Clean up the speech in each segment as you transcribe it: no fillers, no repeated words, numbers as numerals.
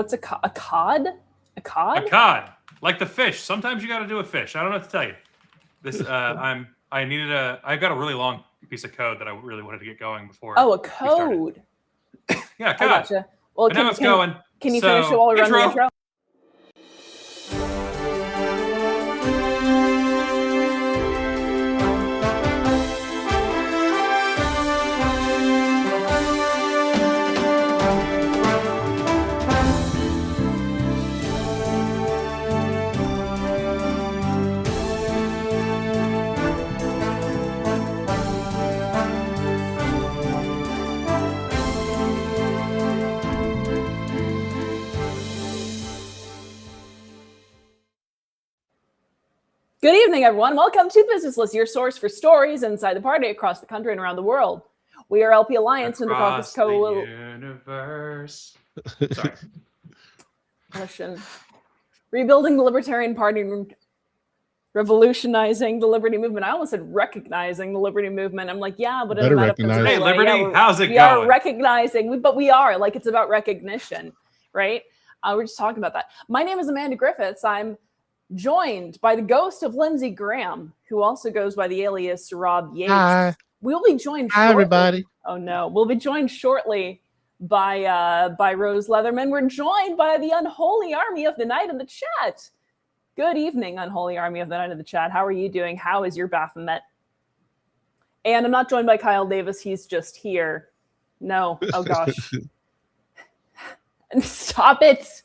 What's a cod? A cod? A cod, like the fish. Sometimes you got to do a fish. I don't know what to tell you. This I got a really long piece of code that I really wanted to get going before. Oh, a code. Yeah, code. I gotcha. Well, now it's going. Can you finish it while we run the intro? Good evening, everyone. Welcome to Business List, your source for stories inside the party across the country and around the world. We are LP Alliance and the Caucus universe. Sorry. Coalition. Rebuilding the Libertarian Party, revolutionizing the Liberty Movement. I almost said recognizing the Liberty Movement. I'm like, yeah, but in a metaphysical way. Hey, Liberty, yeah, how's it going? We are recognizing, but we are, like, it's about recognition, right? We're just talking about that. My name is Amanda Griffiths. I'm joined by the ghost of Lindsey Graham, who also goes by the alias Rob Yates. Hi. We'll be joined shortly. Hi, everybody. Oh, no. We'll be joined shortly by Rose Leatherman. We're joined by the Unholy Army of the Night in the chat. Good evening, Unholy Army of the Night in the chat. How are you doing? How is your Baphomet? And I'm not joined by Kyle Davis. He's just here. No. Oh, gosh. Stop it.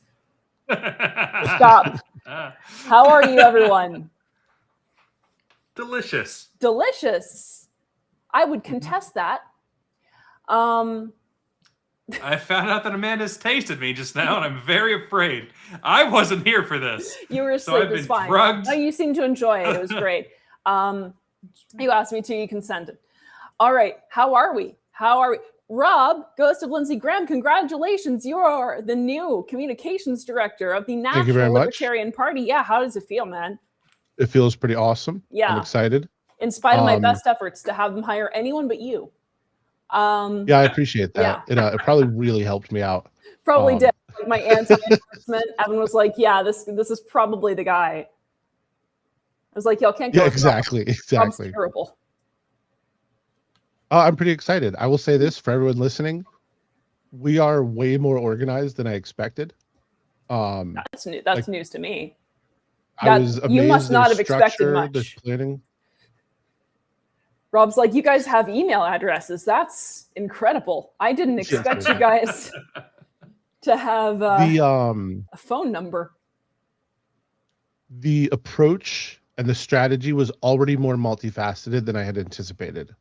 Stop. How are you, everyone? Delicious. Delicious. I would contest that. I found out that Amanda's tasted me just now, and I'm very afraid. I wasn't here for this. You were asleep. It's fine. Drugged. No, you seemed to enjoy it. It was great. You asked me to. You consented. All right. How are we? Rob, ghost of Lindsey Graham, congratulations. You are the new communications director of the National Libertarian Party. Yeah, how does it feel, man? It feels pretty awesome. Yeah. I'm excited. In spite of my best efforts to have them hire anyone but you. Yeah, I appreciate that. Yeah. It probably really helped me out. Probably did. Like my anti-endorsement, Evan was like, yeah, this is probably the guy. I was like, y'all can't go. Yeah, exactly. Rob's terrible. I'm pretty excited. I will say this for everyone listening. We are way more organized than I expected. That's new. That's news to me. I was amazed. You must not have expected much. Planning. Rob's like, you guys have email addresses. That's incredible. I didn't expect you guys to have a phone number. The approach and the strategy was already more multifaceted than I had anticipated.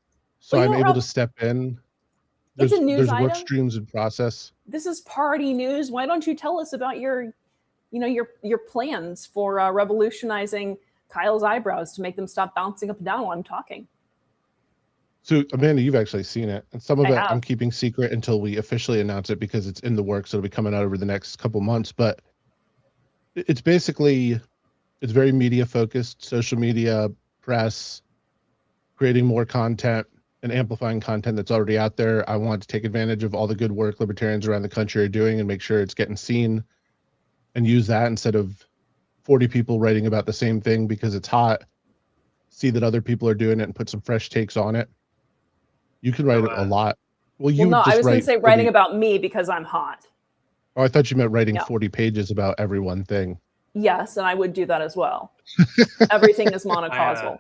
So I'm able to step in. It's a news there's item. work streams in process. This is party news. Why don't you tell us about your plans for revolutionizing Kyle's eyebrows to make them stop bouncing up and down while I'm talking? So Amanda, you've actually seen it, and some of it I'm keeping secret until we officially announce it because it's in the works. It'll be coming out over the next couple months, but it's very media focused, social media, press, creating more content and amplifying content that's already out there. I want to take advantage of all the good work libertarians around the country are doing and make sure it's getting seen and use that instead of 40 people writing about the same thing because it's hot. See that other people are doing it and put some fresh takes on it. You can write a lot. I was going to say writing about me because I'm hot. Oh, I thought you meant writing 40 pages about every one thing. Yes, and I would do that as well. Everything is monocausal.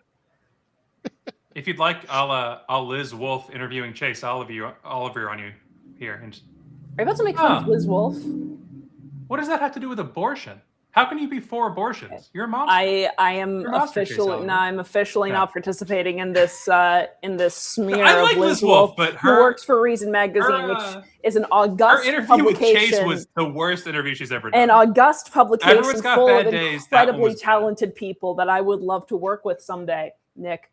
If you'd like, I'll Liz Wolfe interviewing Chase Oliver on you here. Are you about to make fun of Liz Wolfe? What does that have to do with abortion? How can you be for abortions? Okay. You're a monster. I am officially I'm officially not participating in this smear of Liz Wolfe, but who works for Reason Magazine, which is an august her interview publication. With Chase was the worst interview she's ever done. An august publication full of days, incredibly talented people that I would love to work with someday, Nick.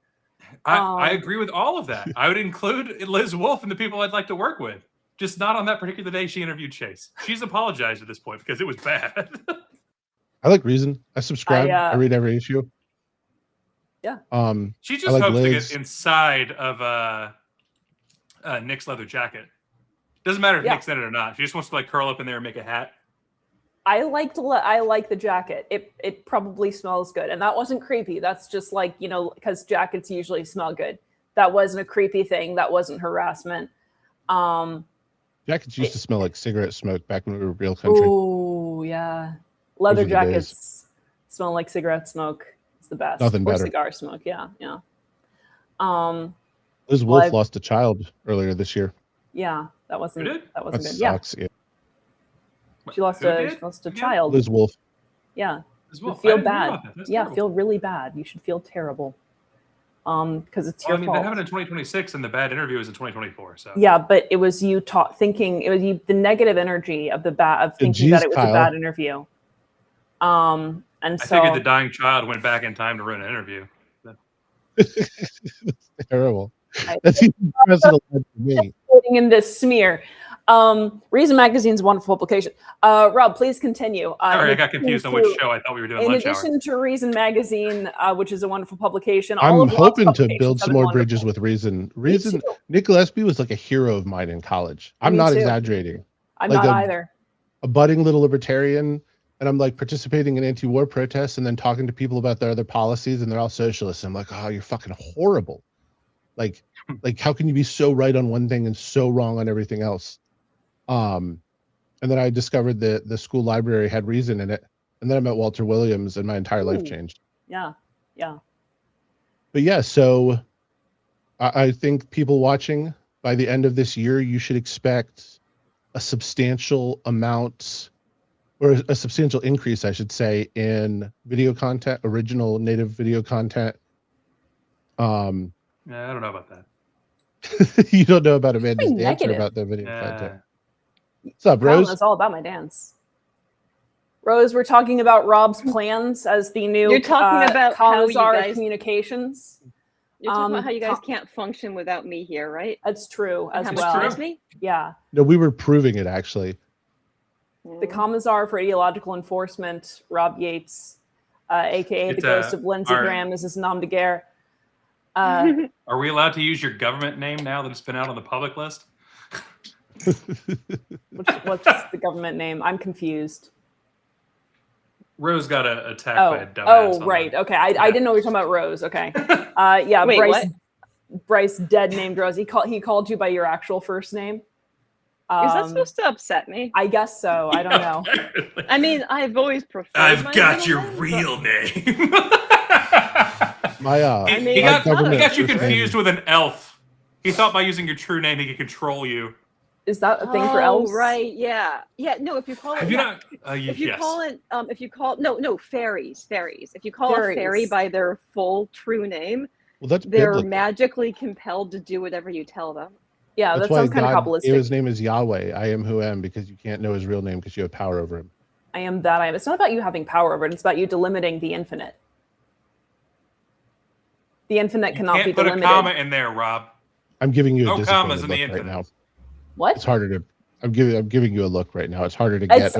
I agree with all of that. I would include Liz Wolfe and the people I'd like to work with. Just not on that particular day she interviewed Chase. She's apologized at this point because it was bad. I like Reason. I subscribe. I read every issue. Yeah. She just hopes to get inside of Nick's leather jacket. Doesn't matter if Nick's in it or not. She just wants to like curl up in there and make a hat. I like the jacket. It probably smells good, and that wasn't creepy. That's just like, you know, because jackets usually smell good. That wasn't a creepy thing. That wasn't harassment. Jackets used to smell like cigarette smoke back when we were real country. Oh yeah, leather jackets smell like cigarette smoke. It's the best. Nothing better. Cigar smoke. Yeah. Liz Wolfe lost a child earlier this year. Yeah, that wasn't good. Sucks, yeah. She lost a child. Liz Wolfe. Yeah. Well, feel bad. Yeah, terrible. feel really bad. You should feel terrible. Because it's your fault. That happened in 2026, and the bad interview was in 2024. So yeah, but it was you thinking, it was you, the negative energy of thinking that it was a bad interview. And I figured the dying child went back in time to ruin an interview. That's terrible. That's even personal to me. In this smear. Reason Magazine's a wonderful publication. Rob, please continue. Sorry, I got confused on which show I thought we were doing. In addition to Reason Magazine, which is a wonderful publication, I'm hoping to build some more bridges with Reason. Nick Gillespie was like a hero of mine in college. I'm not exaggerating. I'm not either. A budding little libertarian, and I'm like participating in anti-war protests and then talking to people about their other policies, and they're all socialists. I'm like, oh, you're fucking horrible. Like how can you be so right on one thing and so wrong on everything else? And then I discovered that the school library had Reason in it, and then I met Walter Williams, and my entire life changed. Yeah. But yeah, so I think people watching, by the end of this year, you should expect a substantial amount, or a substantial increase, I should say, in video content, original native video content. Yeah, I don't know about that. You don't know about Amanda's dance or about the video content? What's up, Rose? It's all about my dance. Rose, we're talking about Rob's plans as the new You're talking about Commissar of Communications. You're talking about how you guys can't function without me here, right? That's true as how well. much me? Yeah. No, we were proving it, actually. The Commissar for Ideological Enforcement, Rob Yates, a.k.a. the ghost of Lindsey Graham, is his nom de guerre. Are we allowed to use your government name now that it's been out on the public list? What's the government name? I'm confused. Rose got attacked by a dumbass. Oh, right. Okay. I didn't know we were talking about Rose. Okay. Yeah. Wait, Bryce dead named Rose. He called you by your actual first name. Is that supposed to upset me? I guess so. I don't know. I mean, I've always preferred. I've got your real name. He got you confused with an elf. He thought by using your true name he could control you. Is that a thing for elves? Right. Yeah. No. If you call it, fairies. If you call a fairy by their full true name, they're biblical. Magically compelled to do whatever you tell them. Yeah, that sounds kind of Kabbalistic. His name is Yahweh. I am who am, because you can't know his real name because you have power over him. I am that I am. It's not about you having power over it. It's about you delimiting the infinite. The infinite cannot be delimited. Put a comma in there, Rob. I'm giving you no commas in the infinite right now. What? It's harder to. I'm giving you a look right now. It's harder to get.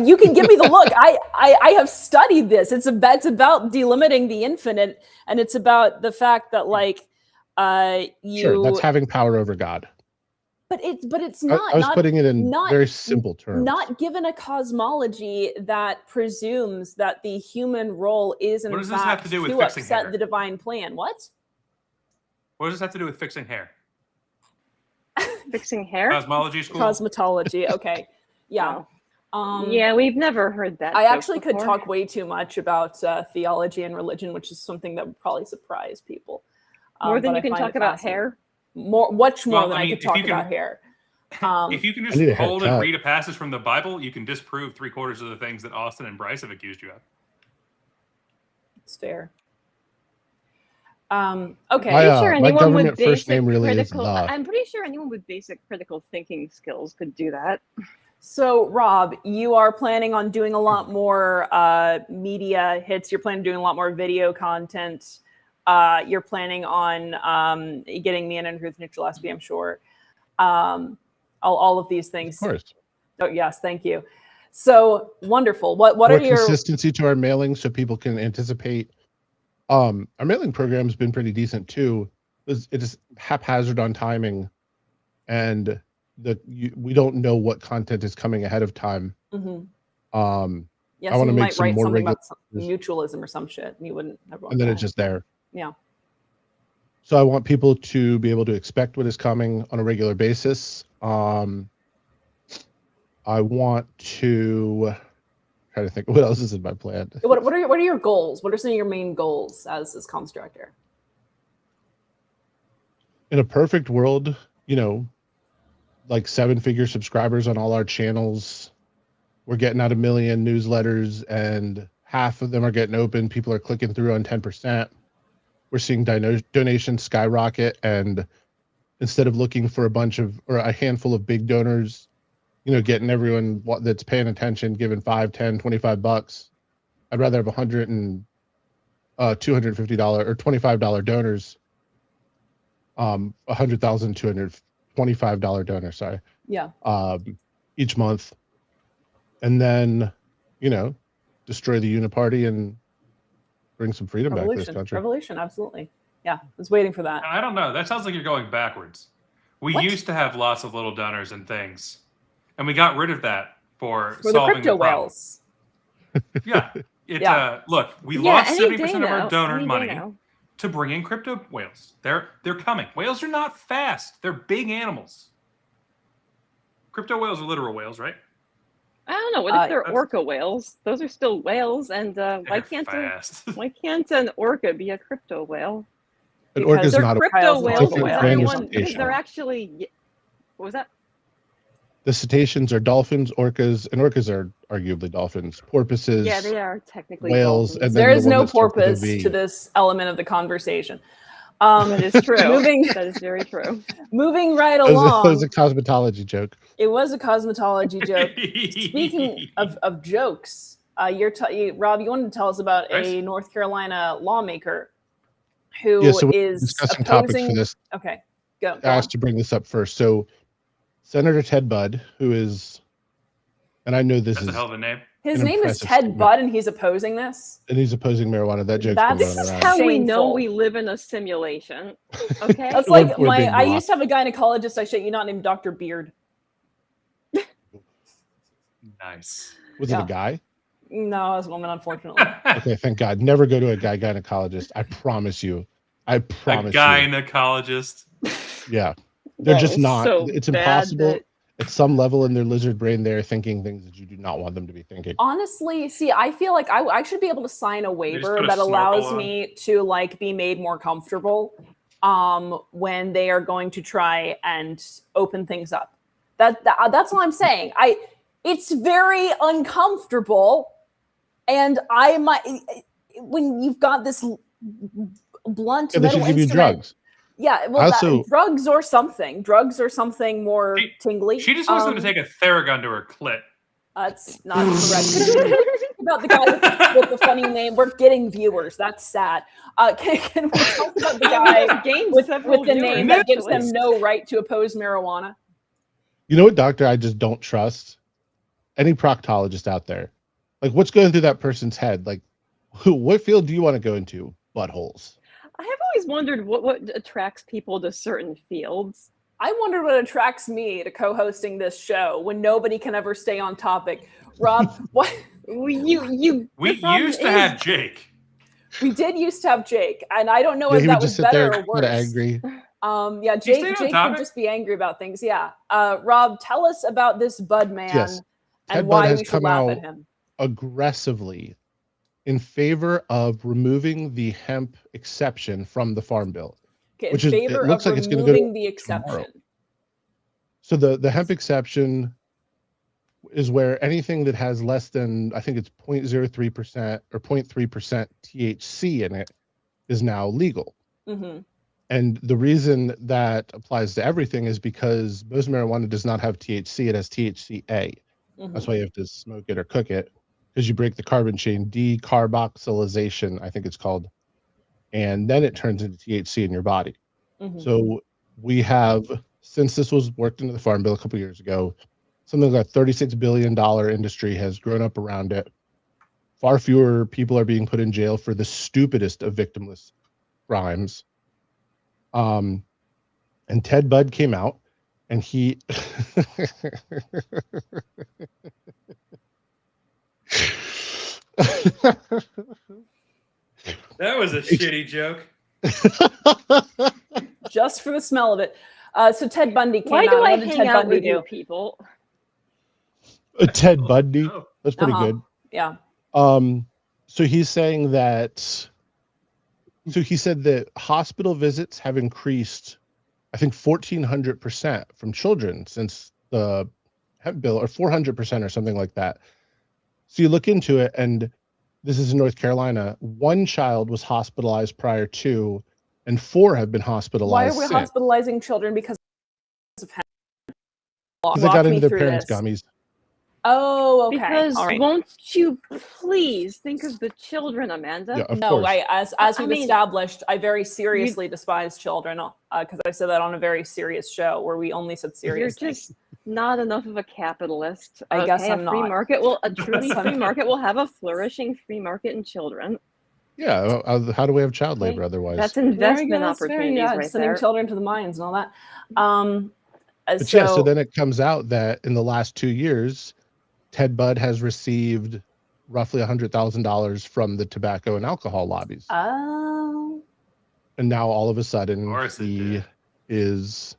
You can give me the look. I have studied this. It's about delimiting the infinite, and it's about the fact that Sure, that's having power over God. But it's not. I was putting it in very simple terms. Not given a cosmology that presumes that the human role is in fact this have to do with fixing upset hair? The divine plan. What? What does this have to do with fixing hair? Fixing hair? Cosmology school? Cosmetology. Okay. Yeah. Yeah, we've never heard that. I actually could talk way too much about theology and religion, which is something that would probably surprise people. More than you can talk about hair? Much more than I could talk about hair. If you can just hold and read a passage from the Bible, you can disprove 3/4 of the things that Austin and Bryce have accused you of. It's fair. Okay. My government first name really is La. I'm pretty sure anyone with basic critical thinking skills could do that. So, Rob, you are planning on doing a lot more media hits. You're planning on doing a lot more video content. You're planning on getting me and Ruth Gillespie, I'm sure. All of these things. Of course. Oh, yes, thank you. So wonderful. What are your consistency to our mailing so people can anticipate? Our mailing program has been pretty decent too. It is haphazard on timing, and we don't know what content is coming ahead of time. Mm-hmm. Yeah, I so want to you make might some write more something regular, about mutualism or some shit, and you wouldn't ever want and then that. it's just there. Yeah. So I want people to be able to expect what is coming on a regular basis. I want to try to think what else is in my plan. What are your goals? What are some of your main goals as comms director? In a perfect world, like 7-figure subscribers on all our channels. We're getting out 1 million newsletters, and half of them are getting open. People are clicking through on 10%. We're seeing donations skyrocket, and instead of looking for a handful of big donors, getting everyone that's paying attention, giving $5, $10, $25, I'd rather have $100 and $250 or $25 donors. $100,225 donors, sorry. Yeah. Each month, and then, destroy the Uniparty and bring some freedom back to this country. Revolution, absolutely. Yeah, I was waiting for that. I don't know. That sounds like you're going backwards. We used to have lots of little donors and things, and we got rid of that for solving the crypto whales. Yeah. Look, we lost 70% of our donor money to bring in crypto whales. They're coming. Whales are not fast. They're big animals. Crypto whales are literal whales, right? I don't know. What if they're orca whales? Those are still whales, and why can't an orca be a crypto whale? An orca is not crypto whales. Because they're actually. What was that? The cetaceans are dolphins, orcas, and orcas are arguably dolphins. Porpoises. Yeah, they are technically whales. Dolphins. And there is no porpoise to this element of the conversation. That is true. That is very true. Moving right along. It was a cosmetology joke. It was a cosmetology joke. Speaking of jokes, Rob, you wanted to tell us about a North Carolina lawmaker who is discussing opposing... topics for this. Okay, go. I asked to bring this up first. So, Senator Ted Budd, who is, and I know this is a hell of a name. His name is Ted Budd, and he's opposing this. And he's opposing marijuana. That joke's That's how we know we live in a simulation. Okay, that's like I used to have a gynecologist. I shit you not, named Dr. Beard. Nice. Was it a guy? No, I was a woman, unfortunately. Okay, thank God. Never go to a guy gynecologist. I promise you. I promise you. A gynecologist. Yeah. They're just not. It's impossible. At some level in their lizard brain, they're thinking things that you do not want them to be thinking. Honestly, see, I feel like I should be able to sign a waiver that allows me to be made more comfortable when they are going to try and open things up. That's all I'm saying. It's very uncomfortable, and when you've got this blunt metal instrument. Give you drugs. Yeah, well, drugs or something more tingly. She just wants them to take a Theragun to her clit. That's not correct. About the guy with the funny name. We're getting viewers. That's sad. Can we talk about the guy with the name that gives them no right to oppose marijuana? You know what, doctor? I just don't trust any proctologist out there. Like, what's going through that person's head? Like, what field do you want to go into? Buttholes. I have always wondered what attracts people to certain fields. I wonder what attracts me to co-hosting this show when nobody can ever stay on topic. Rob, what? We used to have Jake. We did used to have Jake, and I don't know if that was better or worse. Angry. Jake would just be angry about things. Yeah. Rob, tell us about this Bud man and why we should laugh at him. Aggressively in favor of removing the hemp exception from the Farm Bill. Okay, it looks like it's going to go the exception. Tomorrow. So the hemp exception is where anything that has less than, I think it's 0.03% or 0.3% THC in it is now legal. Mm-hmm. And the reason that applies to everything is because most marijuana does not have THC, it has THCA. Mm-hmm. That's why you have to smoke it or cook it, because you break the carbon chain, decarboxylation, I think it's called. And then it turns into THC in your body. Mm-hmm. So we have, since this was worked into the Farm Bill a couple years ago, something like a $36 billion industry has grown up around it. Far fewer people are being put in jail for the stupidest of victimless crimes. And Ted Budd came out and he That was a shitty joke. Just for the smell of it. So Ted Bundy came out. Why do I hang out with you people? Ted Bundy? That's pretty good. Yeah. So he's saying that. So he said that hospital visits have increased, I think 1,400% from children since the hemp bill, or 400% or something like that. So you look into it, and this is in North Carolina. 1 child was hospitalized prior to, and 4 have been hospitalized. Why are we hospitalizing children because of hemp? Because they got into their parents' gummies. Oh, okay. Because won't you please think of the children, Amanda? Yeah, of no, course. As we've established, I very seriously despise children, because I said that on a very serious show where we only said serious You're just not enough of a capitalist. I guess I'm a free not. Market will, a truly free market will have a flourishing free market in children. Yeah, how do we have child labor otherwise? That's investment opportunities right sending there. children to the mines and all that. But so then it comes out that in the last 2 years, Ted Bud has received roughly $100,000 from the tobacco and alcohol lobbies. Oh. And now all of a sudden he is,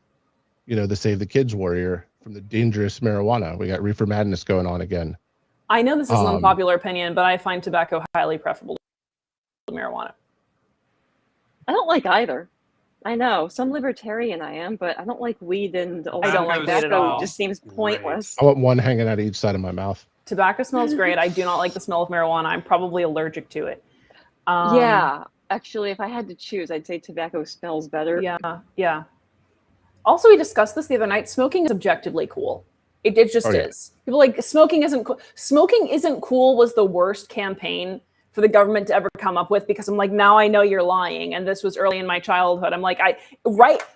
the Save the Kids warrior from the dangerous marijuana. We got reefer madness going on again. I know this is an unpopular opinion, but I find tobacco highly preferable to marijuana. I don't like either. I know, some libertarian I am, but I don't like weed, and I don't like that at all. It just seems pointless. I want one hanging out of each side of my mouth. Tobacco smells great. I do not like the smell of marijuana. I'm probably allergic to it. Yeah, actually, if I had to choose, I'd say tobacco smells better. Yeah. Also, we discussed this the other night. Smoking is objectively cool. It just is. People like smoking isn't cool. Smoking isn't cool was the worst campaign for the government to ever come up with, because I'm like, now I know you're lying. And this was early in my childhood. I'm like,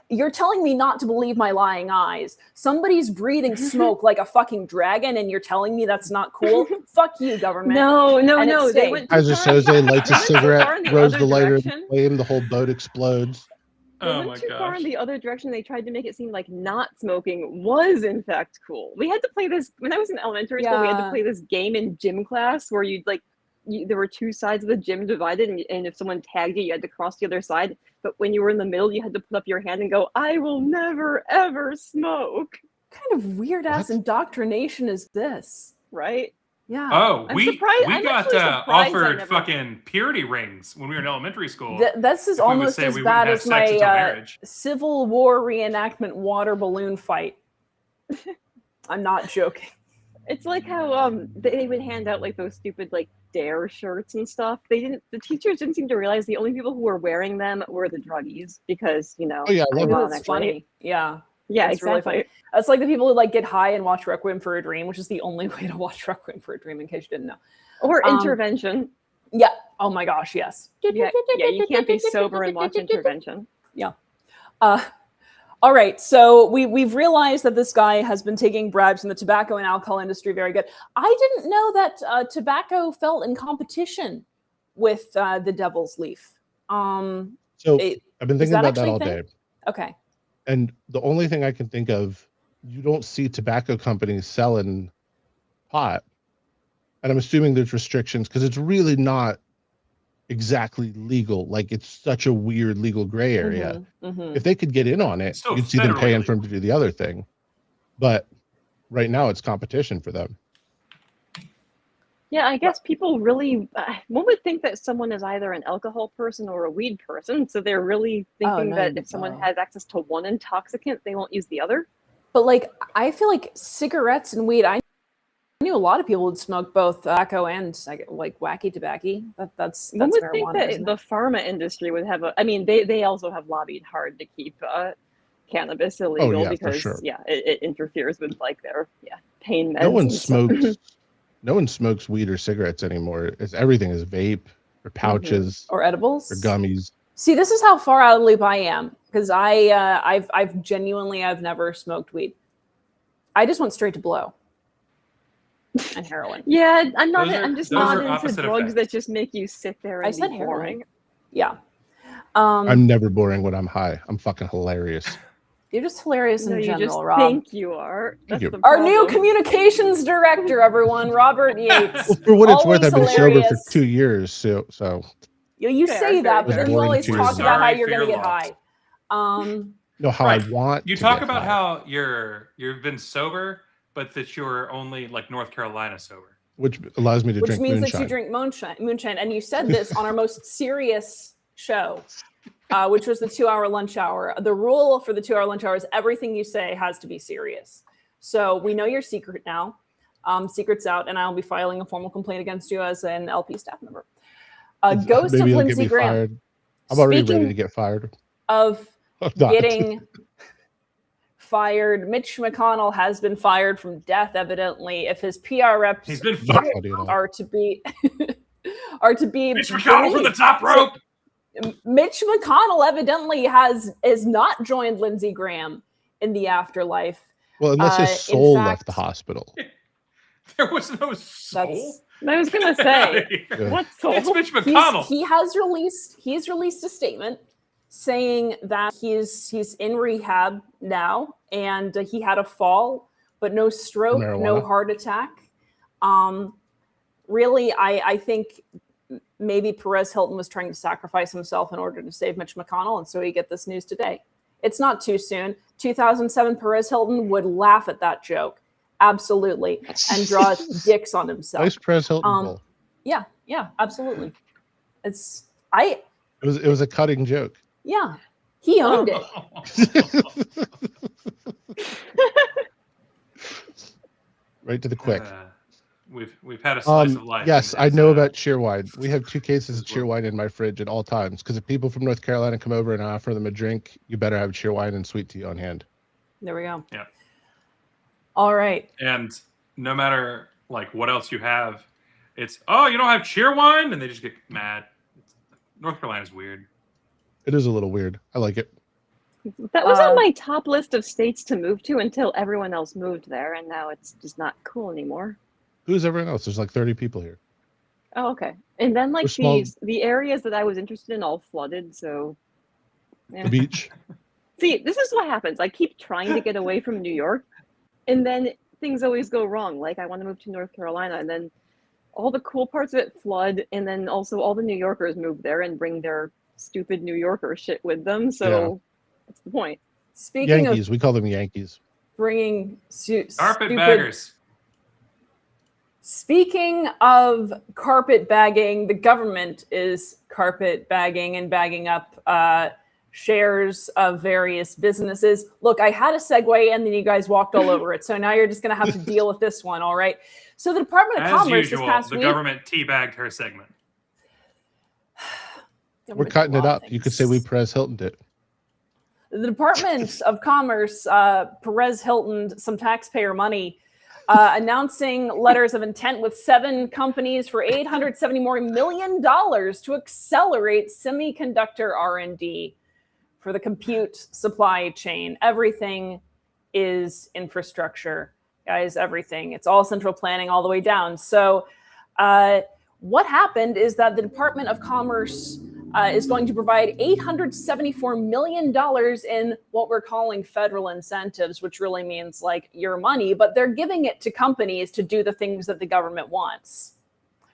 you're telling me not to believe my lying eyes. Somebody's breathing smoke like a fucking dragon, and you're telling me that's not cool? Fuck you, government. No. They went Kaiser Soze lights a cigarette, throws the lighter in the flame, the whole boat explodes. They went too far in the other direction. They tried to make it seem like not smoking was in fact cool. We had to play this when I was in elementary school. We had to play this game in gym class where there were 2 sides of the gym divided, and if someone tagged you, you had to cross the other side. But when you were in the middle, you had to put up your hand and go, "I will never ever smoke." What kind of weird ass indoctrination is this? Right? Yeah. Oh, we got offered fucking purity rings when we were in elementary school. This is almost as bad as my Civil War reenactment water balloon fight. I'm not joking. It's like how they would hand out like those stupid like Dare shirts and stuff. The teachers didn't seem to realize the only people who were wearing them were the druggies, because Oh yeah, I love it. Funny. Yeah, it's exactly. Really funny. It's like the people who like get high and watch Requiem for a Dream, which is the only way to watch Requiem for a Dream, in case you didn't know. Or Intervention. Yeah. Oh my gosh, yes. Yeah, you can't be sober and watch Intervention. Yeah. All right, so we've realized that this guy has been taking bribes in the tobacco and alcohol industry. Very good. I didn't know that tobacco fell in competition with the Devil's Leaf. I've been thinking about that all day. Okay. And the only thing I can think of, you don't see tobacco companies selling pot. And I'm assuming there's restrictions because it's really not exactly legal. Like, it's such a weird legal gray area. If they could get in on it, you'd see them paying for them to do the other thing. But right now it's competition for them. Yeah, I guess people really, one would think that someone is either an alcohol person or a weed person. So they're really thinking that if someone has access to one intoxicant, they won't use the other. But like, I feel like cigarettes and weed, I knew a lot of people would smoke both tobacco and like wacky tobacco. That's one would marijuana, think that the pharma industry would have they also have lobbied hard to keep cannabis illegal because it interferes with like their pain meds. No one smokes weed or cigarettes anymore. Everything is vape or pouches or edibles or gummies. See, this is how far out of the loop I am, because I've genuinely never smoked weed. I just went straight to blow and heroin. Yeah, I'm just not into drugs that just make you sit there and be boring. Yeah. I'm never boring when I'm high. I'm fucking hilarious. You're just hilarious in general, you just Rob. Think you are. That's the Our new communications director, everyone, Robert Yates. Well, for what it's worth, I've been hilarious. sober for 2 years, so. You say that, but then you always talk about how you're going to get high. No, how I want. You talk about how you've been sober, but that you're only like North Carolina sober, which allows me to drink moonshine. Which means that you drink moonshine, and you said this on our most serious show. Which was the 2-hour lunch hour. The rule for the 2-hour lunch hour is everything you say has to be serious. So we know your secret now. Secret's out, and I'll be filing a formal complaint against you as an LP staff member. Ghost of Lindsey Graham. Fired. I'm already ready to get fired. Of getting fired, Mitch McConnell has been fired from death, evidently. If his PR reps are to be Mitch McConnell from the top rope. Mitch McConnell evidently has not joined Lindsey Graham in the afterlife. Well, unless his soul left the hospital. There was no soul. I was gonna say, what soul? It's Mitch McConnell. He's released a statement saying that he's in rehab now, and he had a fall, but no stroke, no heart attack. Really, I think maybe Perez Hilton was trying to sacrifice himself in order to save Mitch McConnell, and so we get this news today. It's not too soon. 2007, Perez Hilton would laugh at that joke, absolutely, and draw dicks on himself. Nice Perez Hilton. Yeah, absolutely. It was a cutting joke. Yeah, he owned it. Right to the quick. We've had a slice of life. Yes, I know about Cheerwine. We have 2 cases of Cheerwine in my fridge at all times. Because if people from North Carolina come over and I offer them a drink, you better have Cheerwine and sweet tea on hand. There we go. Yeah. All right. And no matter like what else you have, it's you don't have Cheerwine, and they just get mad. North Carolina's weird. It is a little weird. I like it. That was on my top list of states to move to until everyone else moved there, and now it's just not cool anymore. Who's everyone else? There's like 30 people here. Oh, okay. And then like the areas that I was interested in all flooded, so the beach. See, this is what happens. I keep trying to get away from New York, and then things always go wrong. Like I want to move to North Carolina, and then all the cool parts of it flood, and then also all the New Yorkers move there and bring their stupid New Yorker shit with them. So that's the point. Speaking Yankees, we call them Yankees. Bringing carpetbaggers. Speaking of carpet bagging, the government is carpet bagging and bagging up shares of various businesses. Look, I had a segue and then you guys walked all over it. So now you're just going to have to deal with this one. All right. So the Department of Commerce this past week. The government teabagged her segment. We're cutting it up. You could say we Perez Hilton did. The Department of Commerce, Perez Hilton, some taxpayer money, announcing letters of intent with 7 companies for $870 million to accelerate semiconductor R&D for the compute supply chain. Everything is infrastructure, guys, everything. It's all central planning all the way down. So what happened is that the Department of Commerce is going to provide $874 million in what we're calling federal incentives, which really means like your money, but they're giving it to companies to do the things that the government wants.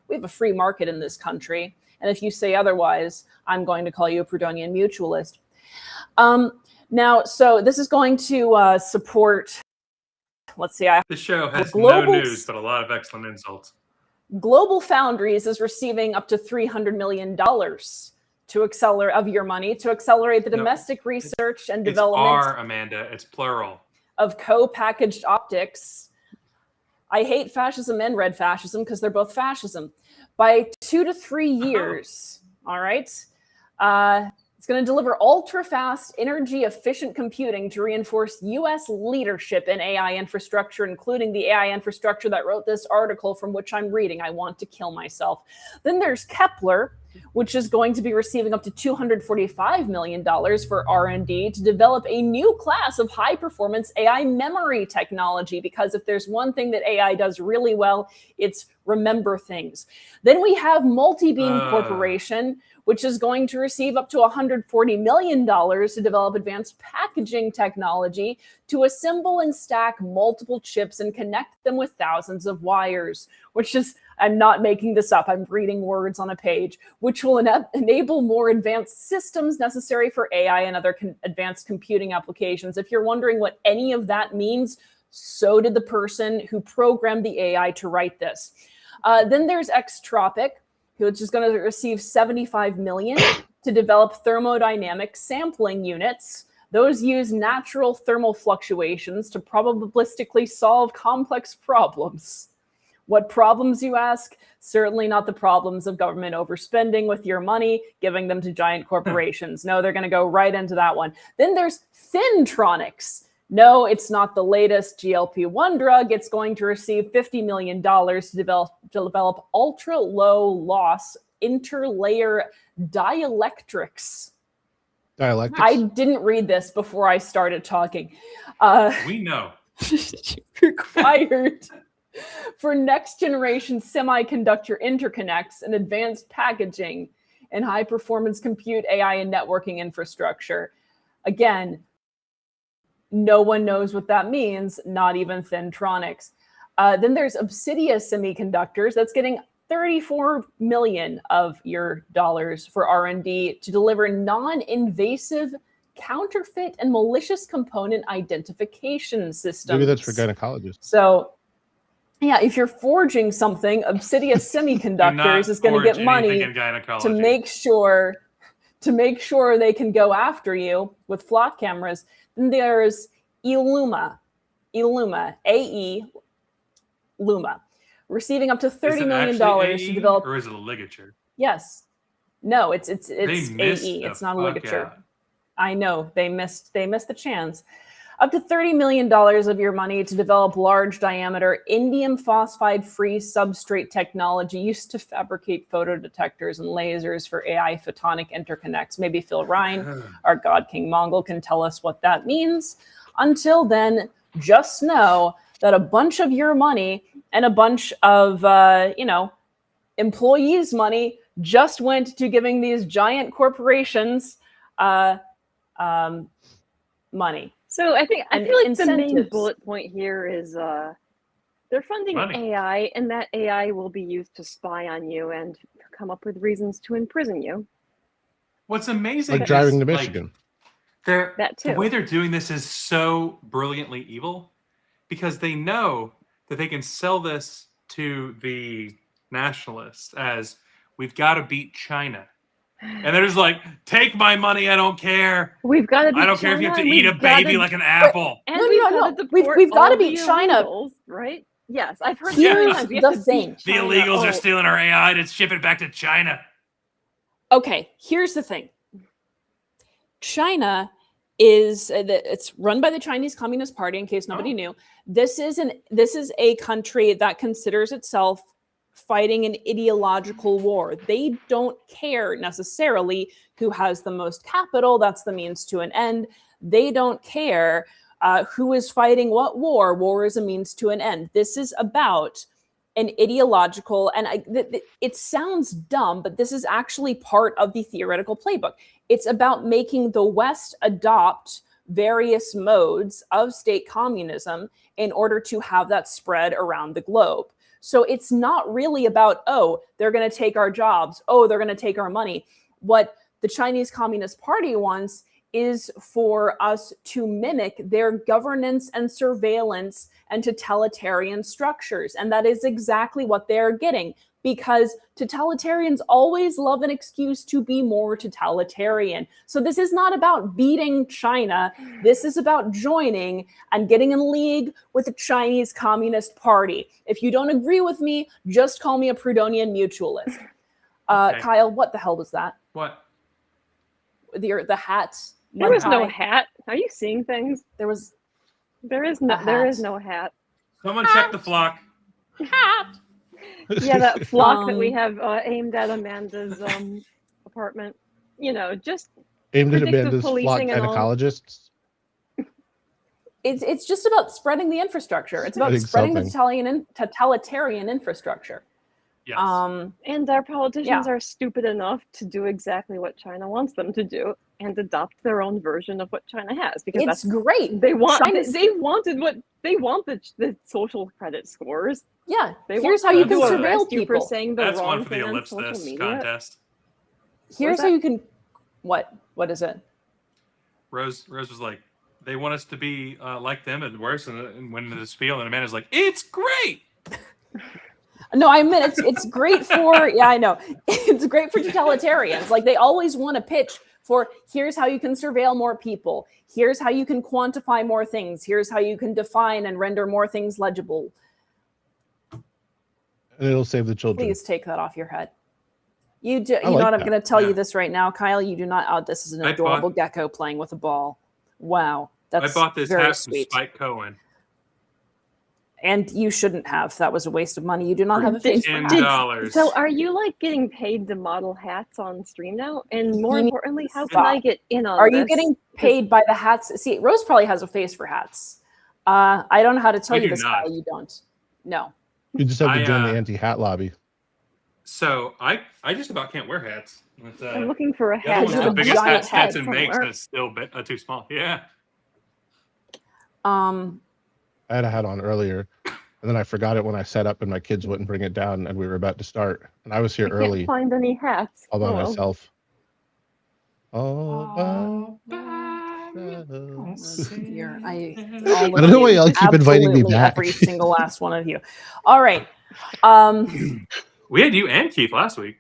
We have a free market in this country. And if you say otherwise, I'm going to call you a Prudonian mutualist. Now, so this is going to support, let's see. This show has no news, but a lot of excellent insults. Global Foundries is receiving up to $300 million to accelerate of your money to accelerate the domestic research and development. It's Amanda. It's plural. Of co-packaged optics. I hate fascism and red fascism because they're both fascism. By 2 to 3 years, all right? It's going to deliver ultra-fast, energy-efficient computing to reinforce U.S. leadership in AI infrastructure, including the AI infrastructure that wrote this article from which I'm reading. I want to kill myself. Then there's Kepler, which is going to be receiving up to $245 million for R&D to develop a new class of high-performance AI memory technology, because if there's one thing that AI does really well, it's remember things. Then we have Multibeam Corporation, which is going to receive up to $140 million to develop advanced packaging technology to assemble and stack multiple chips and connect them with thousands of wires, which is, I'm not making this up, I'm reading words on a page, which will enable more advanced systems necessary for AI and other advanced computing applications. If you're wondering what any of that means, so did the person who programmed the AI to write this. Then there's Xtropic, which is going to receive $75 million to develop thermodynamic sampling units. Those use natural thermal fluctuations to probabilistically solve complex problems. What problems, you ask? Certainly not the problems of government overspending with your money, giving them to giant corporations. No, they're going to go right into that one. Then there's Fintronics. No, it's not the latest GLP-1 drug. It's going to receive $50 million to develop ultra-low loss interlayer dielectrics. Dielectrics? I didn't read this before I started talking. We know. Required for next-generation semiconductor interconnects and advanced packaging and high-performance compute, AI, and networking infrastructure. Again, no one knows what that means, not even Fintronics. Then there's Obsidia Semiconductors. That's getting $34 million of your dollars for R&D to deliver non-invasive counterfeit and malicious component identification systems. Maybe that's for gynecologists. So, yeah, if you're forging something, Obsidia Semiconductors is going to get money to make sure they can go after you with flock cameras. Then there's Illuma, A-E, Luma, receiving up to $30 million to develop. Or is it a ligature? Yes. No, it's A-E. It's not a ligature. I know they missed the chance. Up to $30 million of your money to develop large diameter indium phosphide free substrate technology used to fabricate photodetectors and lasers for AI photonic interconnects. Maybe Phil Ryan, our God King Mongol, can tell us what that means. Until then, just know that a bunch of your money and a bunch of, employees' money just went to giving these giant corporations money. So I feel like the main bullet point here is they're funding AI, and that AI will be used to spy on you and come up with reasons to imprison you. What's amazing is driving to Michigan. The way they're doing this is so brilliantly evil, because they know that they can sell this to the nationalists as, we've got to beat China. And they're just like, take my money, I don't care. We've got to beat I don't care if you have to eat a baby like an apple. And no. We've got to beat China, right? Yes, I've heard that. Here's the thing. The illegals are stealing our AI to ship it back to China. Okay, here's the thing. China is it's run by the Chinese Communist Party, in case nobody knew. This is a country that considers itself fighting an ideological war. They don't care necessarily who has the most capital. That's the means to an end. They don't care who is fighting what war. War is a means to an end. This is about an ideological, and it sounds dumb, but this is actually part of the theoretical playbook. It's about making the West adopt various modes of state communism in order to have that spread around the globe. So it's not really about, oh, they're going to take our jobs. Oh, they're going to take our money. What the Chinese Communist Party wants is for us to mimic their governance and surveillance and totalitarian structures. And that is exactly what they're getting, because totalitarians always love an excuse to be more totalitarian. So this is not about beating China. This is about joining and getting in league with the Chinese Communist Party. If you don't agree with me, just call me a Proudhonian mutualist. Okay. Kyle, what the hell was that? What? The hat. There was no hat. Are you seeing things? There is no hat. Someone check the flock. Hat. Yeah, that flock that we have aimed at Amanda's apartment. You know, just aimed at Amanda's flock gynecologists. It's just about spreading the infrastructure. It's about spreading the totalitarian infrastructure. Yes. And our politicians are stupid enough to do exactly what China wants them to do and adopt their own version of what China has, because it's great. They want the social credit scores. Yeah. Here's how you can surveil people. For saying the That's wrong one for thing the on ellipse social test media. contest. Here's how you can. What is it? Rose was like, they want us to be like them and worse, and went into the spiel, and Amanda's like, it's great. No, I meant it's great for I know. It's great for totalitarians. Like, they always want to pitch for, here's how you can surveil more people. Here's how you can quantify more things. Here's how you can define and render more things legible. And it'll save the children. Please take that off your head. You do. You know what? I'm going to tell you this right now, Kyle. You do not. Oh, this is an adorable gecko playing with a ball. Wow, that's I bought this very hat sweet. from Spike Cohen. And you shouldn't have. That was a waste of money. You do not have a face for hats. $10. So are you like getting paid to model hats on stream now? And more importantly, how can I get in on this? Are you getting paid by the hats? See, Rose probably has a face for hats. I don't know how to tell you this, Kyle. You don't. No. You just have to join the anti-hat lobby. So I just about can't wear hats. I'm looking for a hat. The biggest hats in makes, and it's still too small. Yeah. I had a hat on earlier, and then I forgot it when I set up, and my kids wouldn't bring it down, and we were about to start, and I was here early. Can't find any hats. All by myself. All by myself. Dear. I don't know why y'all keep inviting me back. Every single last one of you. All right. We had you and Keith last week.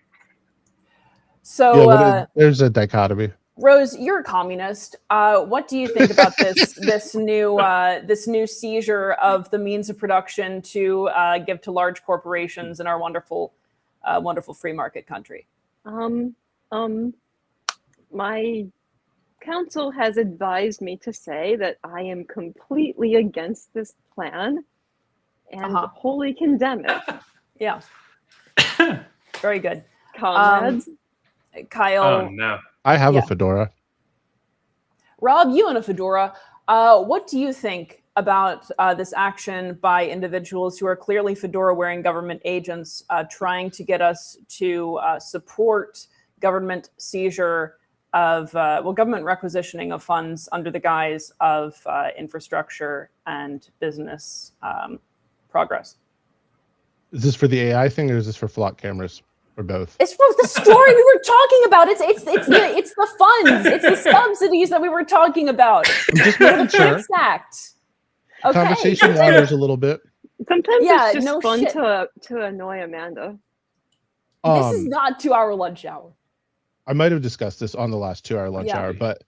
So there's a dichotomy. Rose, you're a communist. What do you think about this new seizure of the means of production to give to large corporations in our wonderful free market country? My counsel has advised me to say that I am completely against this plan and wholly condemn it. Yeah. Very good. Comrades. Kyle. Oh, no. I have a fedora. Rob, you and a fedora. What do you think about this action by individuals who are clearly fedora-wearing government agents trying to get us to support government seizure of, government requisitioning of funds under the guise of infrastructure and business progress? Is this for the AI thing, or is this for flock cameras, or both? It's for the story we were talking about. It's the funds. It's the subsidies that we were talking about. I'm just making sure. Act. Okay. Conversation wanders a little bit. Sometimes it's just fun to annoy Amanda. This is not 2-hour lunch hour. I might have discussed this on the last 2-hour lunch hour, but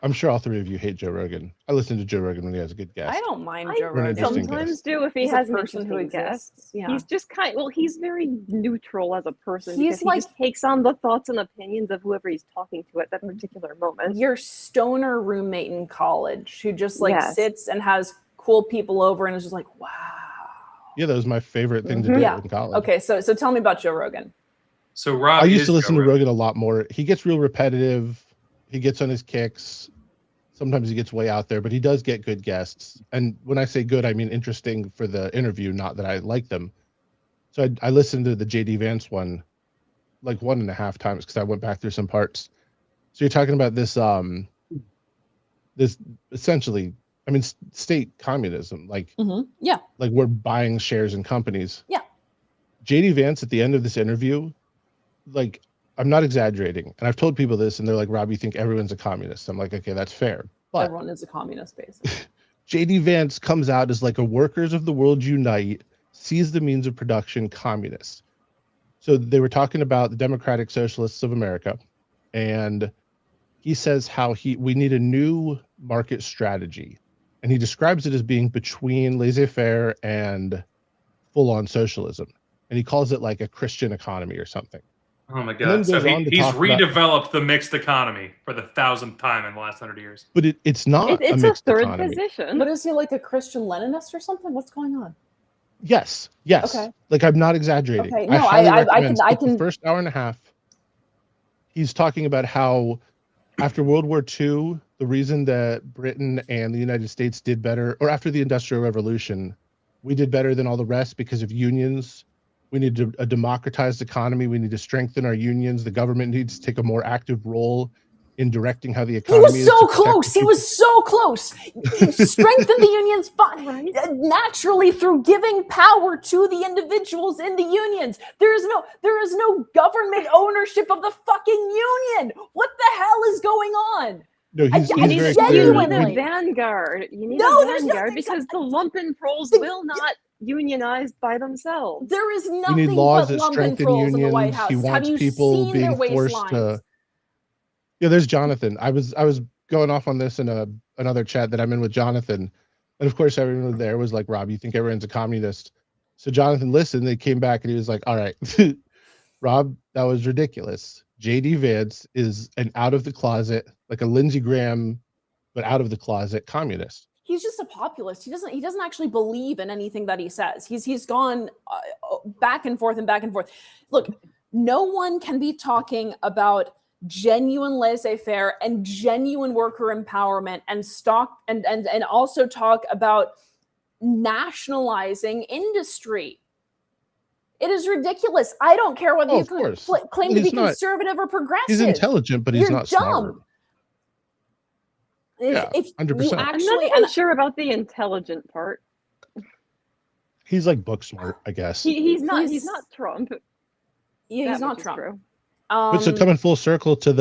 I'm sure all three of you hate Joe Rogan. I listen to Joe Rogan when he has a good guest. I don't mind Joe Rogan. Sometimes do if he has an interesting guest. Yeah. He's just he's very neutral as a person. He just takes on the thoughts and opinions of whoever he's talking to at that particular moment. Your stoner roommate in college who just sits and has cool people over and is just like, wow. Yeah, that was my favorite thing to do in college. Okay, so tell me about Joe Rogan. So Rob, I used to listen to Rogan a lot more. He gets real repetitive. He gets on his kicks. Sometimes he gets way out there, but he does get good guests. And when I say good, I mean interesting for the interview, not that I like them. So I listened to the JD Vance one like 1.5 times because I went back through some parts. So you're talking about this this essentially, I mean, state communism, like like we're buying shares in companies. Yeah. JD Vance at the end of this interview, like, I'm not exaggerating. And I've told people this and they're like, Rob, you think everyone's a communist? I'm like, okay, that's fair. But everyone is a communist, basically. JD Vance comes out as like a workers of the world unite, sees the means of production, communist. So they were talking about the Democratic Socialists of America. And he says how we need a new market strategy. And he describes it as being between laissez-faire and full-on socialism. And he calls it like a Christian economy or something. Oh my God! So he's redeveloped the mixed economy for the 1,000th time in the last 100 years. But it's not. It's a third economy. position. But is he like a Christian Leninist or something? What's going on? Yes. Okay. Like, I'm not exaggerating. Okay. No, I can. The first hour and a half, he's talking about how after World War II, the reason that Britain and the United States did better, or after the Industrial Revolution, we did better than all the rest because of unions. We need a democratized economy. We need to strengthen our unions. The government needs to take a more active role in directing how the economy is. He was so close. He was so close. Strengthen the unions naturally through giving power to the individuals in the unions. There is no government ownership of the fucking union. What the hell is going on? No, he's very clear. You need a vanguard. You need a vanguard because the lumpen proles will not unionize by themselves. There is nothing. We need laws but that strengthen unions. In the White House. He wants people being forced to. Yeah, there's Jonathan. I was going off on this in another chat that I'm in with Jonathan, and of course everyone there was like, "Rob, you think everyone's a communist?" So Jonathan listened. They came back and he was like, "All right, Rob, that was ridiculous. JD Vance is an out of the closet, like a Lindsey Graham, but out of the closet communist. He's just a populist. He doesn't actually believe in anything that he says. He's gone back and forth and back and forth. Look, no one can be talking about genuine laissez-faire and genuine worker empowerment and also talk about nationalizing industry. It is ridiculous. I don't care whether you claim to be conservative or progressive. He's intelligent, but he's not smart. Yeah, 100%. I'm not even sure about the intelligent part. He's like book smart, I guess. He's not Trump. Yeah, he's not Trump. But so coming full circle to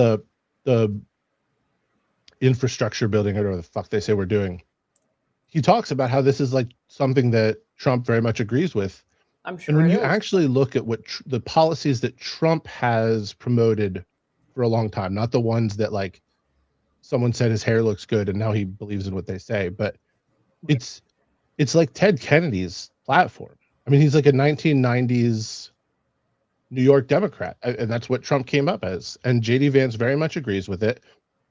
the infrastructure building, or whatever the fuck they say we're doing, he talks about how this is like something that Trump very much agrees with. I'm sure. And when you actually look at what the policies that Trump has promoted for a long time, not the ones that like someone said his hair looks good and now he believes in what they say, but it's like Ted Kennedy's platform. I mean, he's like a 1990s New York Democrat, and that's what Trump came up as. And JD Vance very much agrees with it.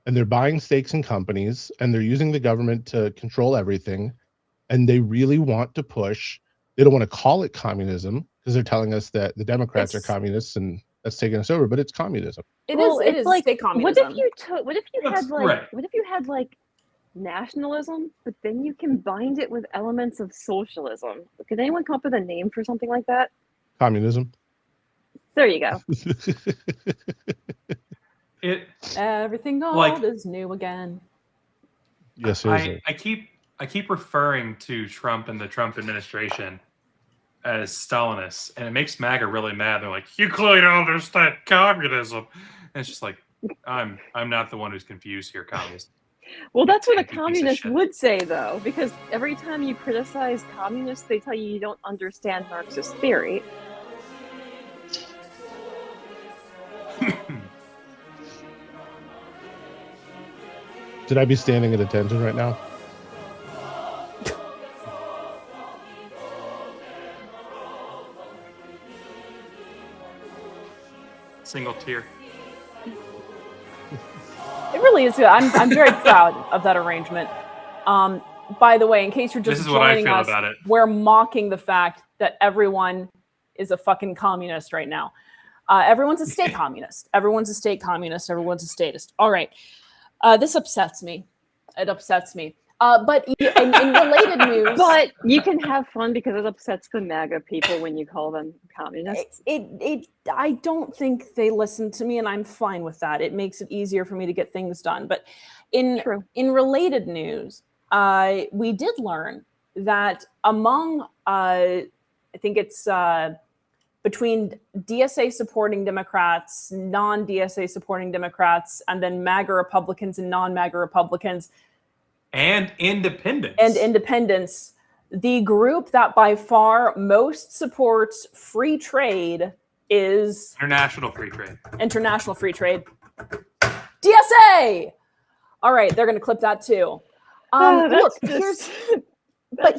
And they're buying stakes in companies, and they're using the government to control everything. And they really want to push. They don't want to call it communism because they're telling us that the Democrats are communists and that's taking us over, but it's communism. It is like communism. What if you had like nationalism, but then you combined it with elements of socialism? Could anyone come up with a name for something like that? Communism. There you go. Everything old is new again. Yes, I keep referring to Trump and the Trump administration as Stalinists, and it makes MAGA really mad. They're like, "You clearly don't understand communism." And it's just like, I'm not the one who's confused here, communist. Well, that's what a communist would say, though, because every time you criticize communists, they tell you don't understand Marxist theory. Should I be standing at attention right now? Single tier. It really is good. I'm very proud of that arrangement. By the way, in case you're just joining us, we're mocking the fact that everyone is a fucking communist right now. Everyone's a state communist. Everyone's a state communist. Everyone's a statist. All right. This upsets me. It upsets me. But in related news... But you can have fun because it upsets the MAGA people when you call them communists. I don't think they listen to me, and I'm fine with that. It makes it easier for me to get things done. But in related news, we did learn that among, I think it's... between DSA supporting Democrats, non-DSA supporting Democrats, and then MAGA Republicans and non-MAGA Republicans. And independents. The group that by far most supports free trade is... International Free Trade. DSA! All right, they're going to clip that too. Look,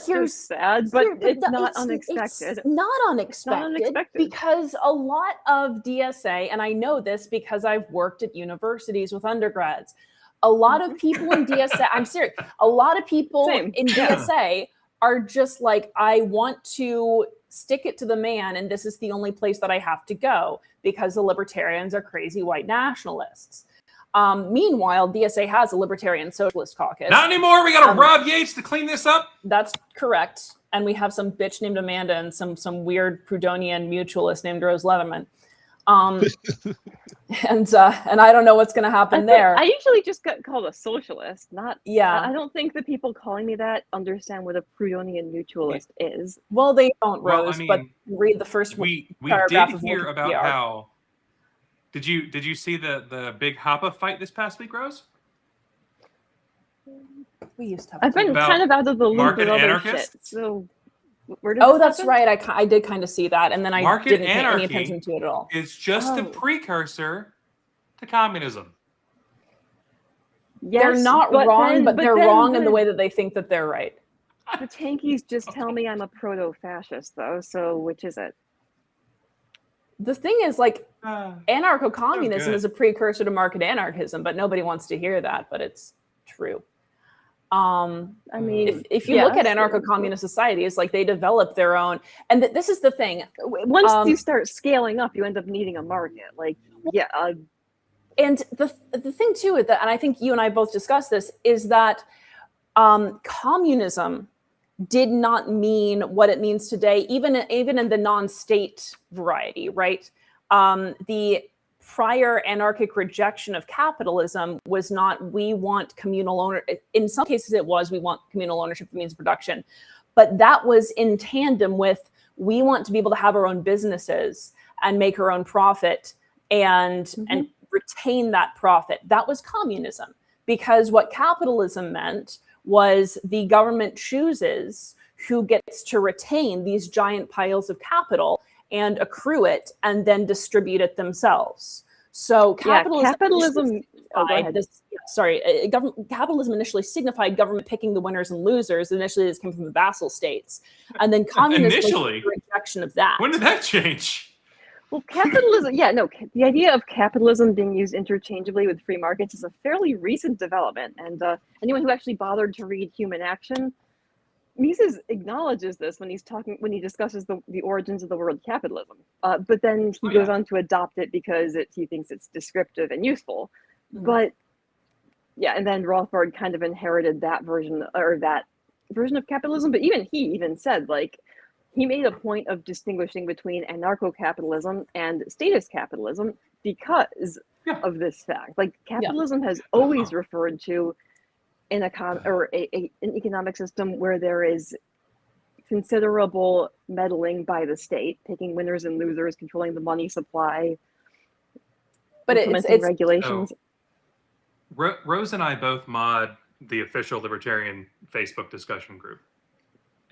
here's sad, but it's not unexpected. It's not unexpected because a lot of DSA, and I know this because I've worked at universities with undergrads, a lot of people in DSA, I'm serious, a lot of people in DSA are just like, I want to stick it to the man, and this is the only place that I have to go because the libertarians are crazy white nationalists. Meanwhile, DSA has a libertarian socialist caucus. Not anymore. We got a Rob Yates to clean this up. That's correct. And we have some bitch named Amanda and some weird Proudhonian mutualist named Rose Leatherman. And I don't know what's going to happen there. I usually just get called a socialist, not. Yeah. I don't think the people calling me that understand what a Proudhonian mutualist is. Well, they don't, Rose. But read the first paragraph. We did hear about how. Did you see the big Hoppa fight this past week, Rose? We used to have. I've been kind of out of the loop with other shit. So. That's right. I did kind of see that, and then I didn't pay any attention to it at all. It's just the precursor to communism. Yes, they're not wrong, but they're wrong in the way that they think that they're right. The tankies just tell me I'm a proto-fascist, though. So which is it? The thing is, like, anarcho-communism is a precursor to market anarchism, but nobody wants to hear that. But it's true. I mean, if you look at anarcho-communist societies, like they develop their own, and this is the thing. Once you start scaling up, you end up needing a market. Like, and the thing too with that, and I think you and I both discussed this, is that communism did not mean what it means today, even in the non-state variety, right? The prior anarchic rejection of capitalism was not, we want communal ownership. In some cases it was, we want communal ownership of the means of production. But that was in tandem with, we want to be able to have our own businesses and make our own profit and retain that profit. That was communism. Because what capitalism meant was the government chooses who gets to retain these giant piles of capital and accrue it and then distribute it themselves. So capitalism initially signified government picking the winners and losers. Initially, this came from the vassal states, and then communism was the rejection of that. When did that change? Well, capitalism, the idea of capitalism being used interchangeably with free markets is a fairly recent development, and anyone who actually bothered to read Human Action, Mises acknowledges this when he discusses the origins of the word capitalism. But then he goes on to adopt it because he thinks it's descriptive and useful. But and then Rothbard kind of inherited that version of capitalism. But he even said, like, he made a point of distinguishing between anarcho-capitalism and statist capitalism because of this fact. Like, capitalism has always referred to an economic system where there is considerable meddling by the state, picking winners and losers, controlling the money supply, but it's regulations. Rose and I both mod the official libertarian Facebook discussion group,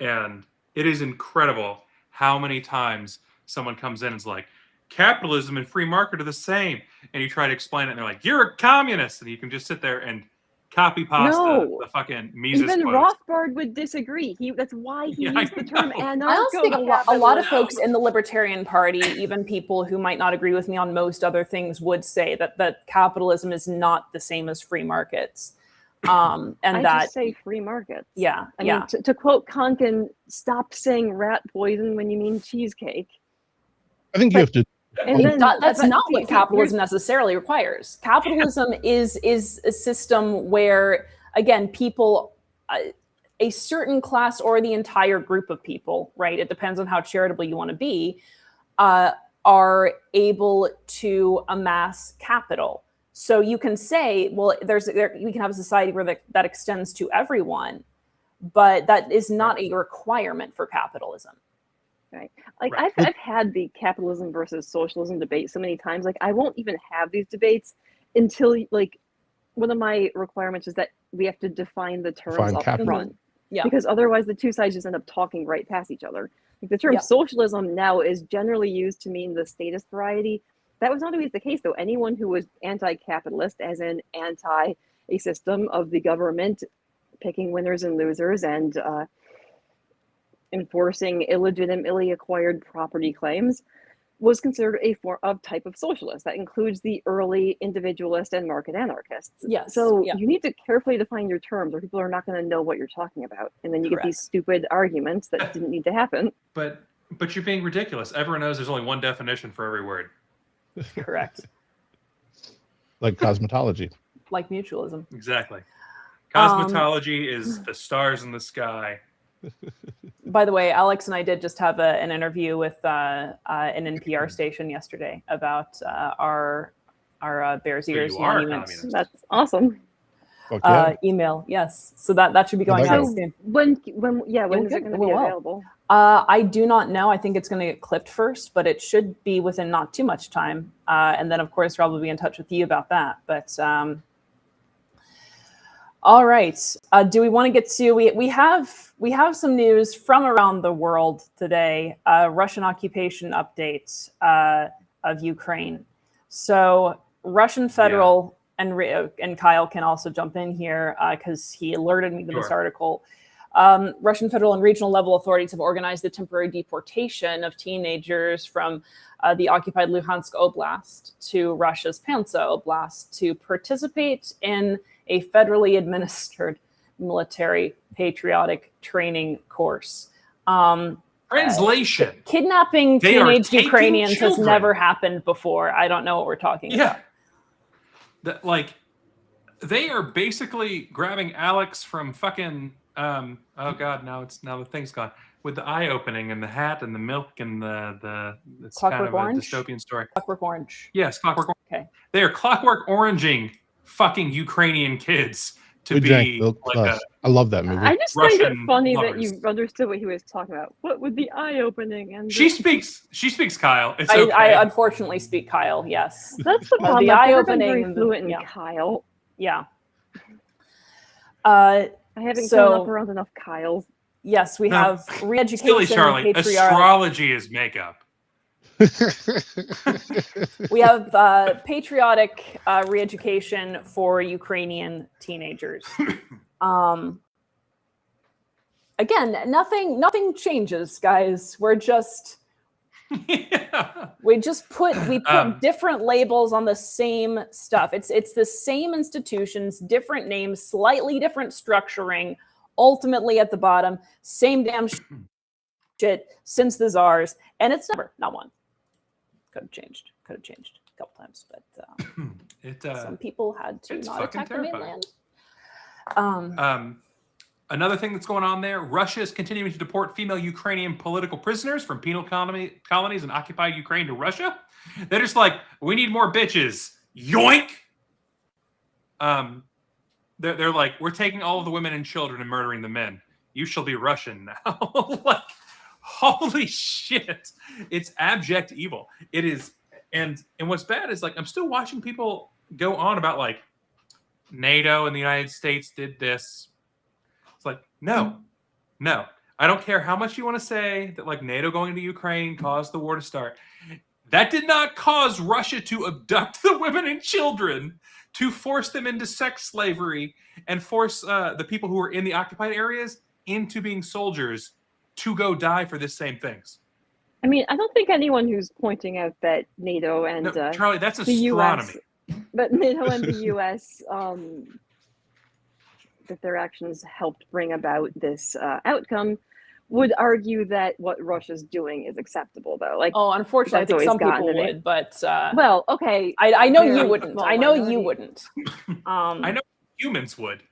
and it is incredible how many times someone comes in and is like, capitalism and free market are the same, and you try to explain it and they're like, you're a communist, and you can just sit there and copy pasta the fucking Mises even quotes. Rothbard would disagree. That's why he used the term anarcho. I also think a lot of folks in the Libertarian Party, even people who might not agree with me on most other things, would say that capitalism is not the same as free markets. And I just say free markets. I mean, to quote Konkin, stop saying rat poison when you mean cheesecake. I think you have to. That's not what capitalism necessarily requires. Capitalism is a system where, again, people, a certain class or the entire group of people, right? It depends on how charitable you want to be, are able to amass capital. So you can say, well, we can have a society where that extends to everyone, but that is not a requirement for capitalism. Right. Like I've had the capitalism versus socialism debate so many times. Like I won't even have these debates until, like, one of my requirements is that we have to define the terms up front. Yeah. Because otherwise the two sides just end up talking right past each other. Like the term socialism now is generally used to mean the statist variety. That was not always the case, though. Anyone who was anti-capitalist, as in anti a system of the government picking winners and losers and enforcing illegitimately acquired property claims, was considered a form of type of socialist that includes the early individualist and market anarchists. Yes. So you need to carefully define your terms or people are not going to know what you're talking about. And then you get these stupid arguments that didn't need to happen. But you're being ridiculous. Everyone knows there's only one definition for every word. Correct. Like cosmetology. Like mutualism. Exactly. Cosmetology is the stars in the sky. By the way, Alex and I did just have an interview with an NPR station yesterday about our Bears Ears Monument. That's awesome. Email, yes. So that should be going out soon. When is it going to be available? I do not know. I think it's going to get clipped first, but it should be within not too much time. And then, of course, Rob will be in touch with you about that. But all right. Do we want to get to we have some news from around the world today. Russian occupation updates of Ukraine. So Russian federal and Kyle can also jump in here because he alerted me to this article. Russian federal and regional level authorities have organized the temporary deportation of teenagers from the occupied Luhansk Oblast to Russia's Pansa Oblast to participate in a federally administered military patriotic training course. Translation. Kidnapping teenage Ukrainians has never happened before. I don't know what we're talking about. They are basically grabbing Alex from fucking oh god, now the thing's gone. With the eye opening and the hat and the milk and the it's Clockwork kind of a Orange? dystopian story. Clockwork Orange. Yes, Clockwork Orange. Okay. They are clockwork oranging fucking Ukrainian kids to be like I love that movie. I just find it funny that you understood what he was talking about. What with the eye opening and she speaks Kyle. It's I unfortunately speak Kyle, yes. That's the problem. The eye opening fluent in Kyle. Yeah. I haven't grown up around enough Kyles. Yes, we have re-education. Silly Charlie. Astrology is makeup. We have patriotic re-education for Ukrainian teenagers. Again, nothing changes, guys. We're just we put different labels on the same stuff. It's the same institutions, different names, slightly different structuring. Ultimately, at the bottom, same damn shit since the czars, and it's never not one. Could have changed a couple times, but some people had to not attack the mainland. Another thing that's going on there, Russia is continuing to deport female Ukrainian political prisoners from penal colonies in occupied Ukraine to Russia. They're just like, we need more bitches. Yoink! They're like, we're taking all of the women and children and murdering the men. You shall be Russian now. Like, holy shit. It's abject evil. It is. And what's bad is, like, I'm still watching people go on about, like, NATO and the United States did this. It's like, no. I don't care how much you want to say that, like, NATO going into Ukraine caused the war to start. That did not cause Russia to abduct the women and children, to force them into sex slavery, and force the people who were in the occupied areas into being soldiers to go die for this same things. I mean, I don't think anyone who's pointing out that NATO and Charlie, that's the astronomy. US, but NATO and the US, that their actions helped bring about this outcome, would argue that what Russia's doing is acceptable, though. Like, unfortunately, I think some people would, but well, okay. I know you wouldn't. I know you wouldn't. I know humans would.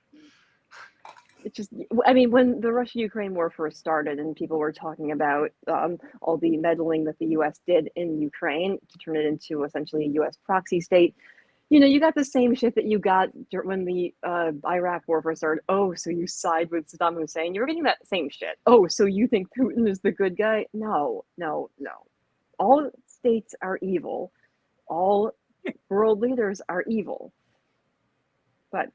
It's just, I mean, when the Russia-Ukraine war first started and people were talking about all the meddling that the U.S. did in Ukraine to turn it into essentially a U.S. proxy state, you know, you got the same shit that you got when the Iraq war first started. Oh, so you side with Saddam Hussein? You're getting that same shit. Oh, so you think Putin is the good guy? No. All states are evil. All world leaders are evil. But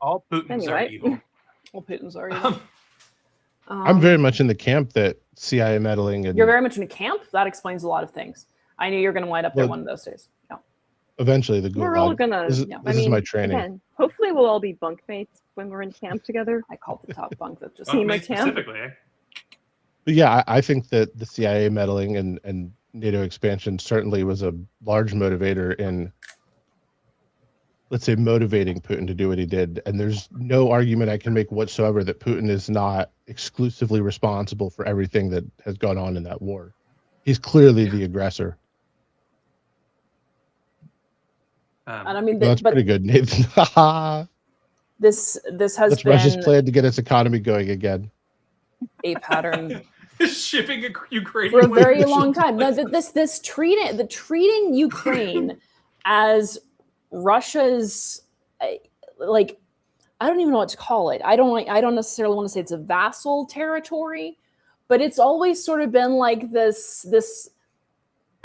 all Putins are evil. All Putins are evil. I'm very much in the camp that CIA meddling. And you're very much in a camp? That explains a lot of things. I knew you were going to wind up there one of those days. Yeah. Eventually, the Gulag. We're all gonna. This is my training. Again, hopefully, we'll all be bunkmates when we're in camp together. I call the top bunk that just SEMA camp. Specifically. But yeah, I think that the CIA meddling and NATO expansion certainly was a large motivator in, let's say, motivating Putin to do what he did. And there's no argument I can make whatsoever that Putin is not exclusively responsible for everything that has gone on in that war. He's clearly the aggressor. And I mean, that's pretty good, Nathan. this has That's been Russia's plan to get its economy going again. A pattern shipping Ukraine for a very long time. No, this treating Ukraine as Russia's, like, I don't even know what to call it. I don't necessarily want to say it's a vassal territory, but it's always sort of been like this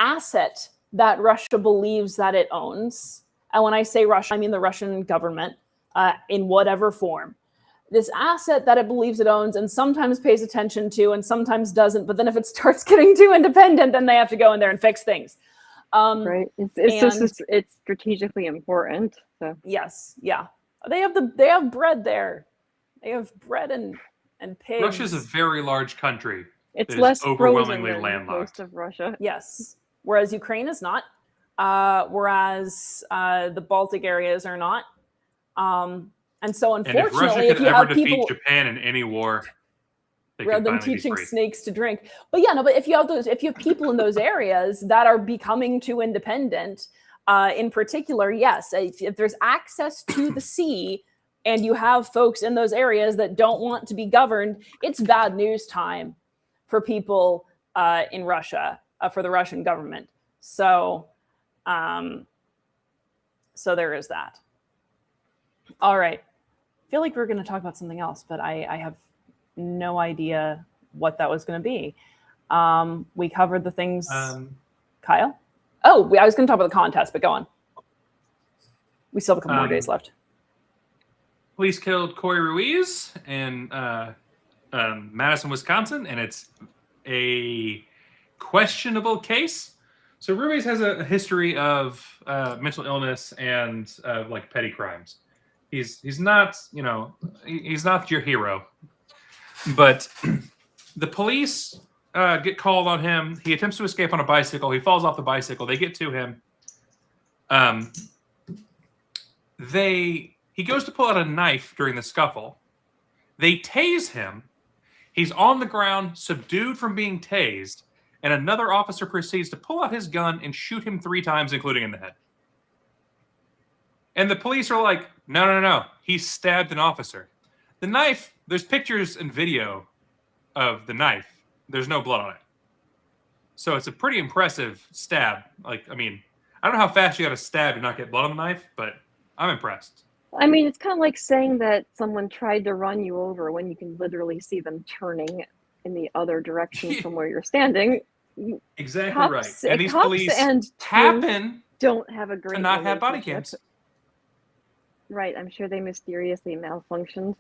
asset that Russia believes that it owns. And when I say Russia, I mean the Russian government in whatever form. This asset that it believes it owns and sometimes pays attention to and sometimes doesn't. But then if it starts getting too independent, then they have to go in there and fix things. Right. It's strategically important. So. Yes. Yeah. They have bread there. They have bread and pigs. Russia's a very large country. It's less overwhelmingly than landlocked. most of Russia. Yes. Whereas Ukraine is not. Whereas the Baltic areas are not. And so, unfortunately, and if Russia could ever defeat Japan in any war, rather than teaching snakes to drink. But if you have people in those areas that are becoming too independent, in particular, yes, if there's access to the sea and you have folks in those areas that don't want to be governed, it's bad news time for people in Russia, for the Russian government. So there is that. All right. I feel like we're going to talk about something else, but I have no idea what that was going to be. We covered the things. Kyle? Oh, I was going to talk about the contest, but go on. We still have a couple more days left. Police killed Corey Ruiz in Madison, Wisconsin, and it's a questionable case. So Ruiz has a history of mental illness and like petty crimes. He's not, he's not your hero. But the police get called on him. He attempts to escape on a bicycle. He falls off the bicycle. They get to him. He goes to pull out a knife during the scuffle. They tase him. He's on the ground, subdued from being tased, and another officer proceeds to pull out his gun and shoot him 3 times, including in the head. And the police are like, no. He stabbed an officer. The knife, there's pictures and video of the knife. There's no blood on it. So it's a pretty impressive stab. I don't know how fast you got to stab and not get blood on the knife, but I'm impressed. I mean, it's kind of like saying that someone tried to run you over when you can literally see them turning in the other direction from where you're standing. Exactly right. And these police don't have a great to not have body cams. Right, I'm sure they mysteriously malfunctioned.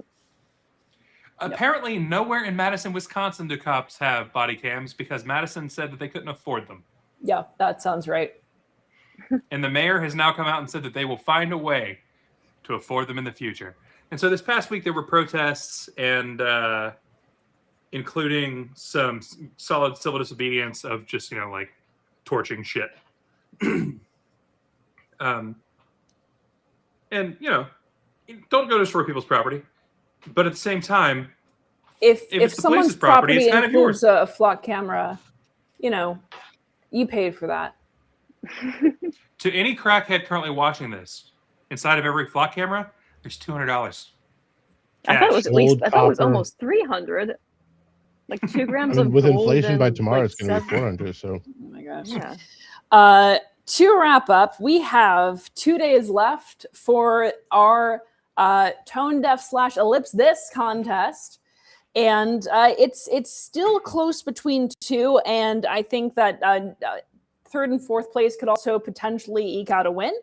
Apparently, nowhere in Madison, Wisconsin do cops have body cams because Madison said that they couldn't afford them. Yeah, that sounds right. And the mayor has now come out and said that they will find a way to afford them in the future. And so this past week, there were protests and including some solid civil disobedience of just, torching shit. And, don't go destroy people's property. But at the same time, if someone's property it's kind of yours. A flock camera, you paid for that. To any crackhead currently watching this, inside of every flock camera, there's $200. I thought it was almost 300. Like 2 grams of with gold inflation by tomorrow, it's going to be 400. So. Oh my gosh. Yeah. To wrap up, we have 2 days left for our Tone Deaf / Ellipse This contest. And it's still close between 2. And I think that 3rd and 4th place could also potentially eke out a win.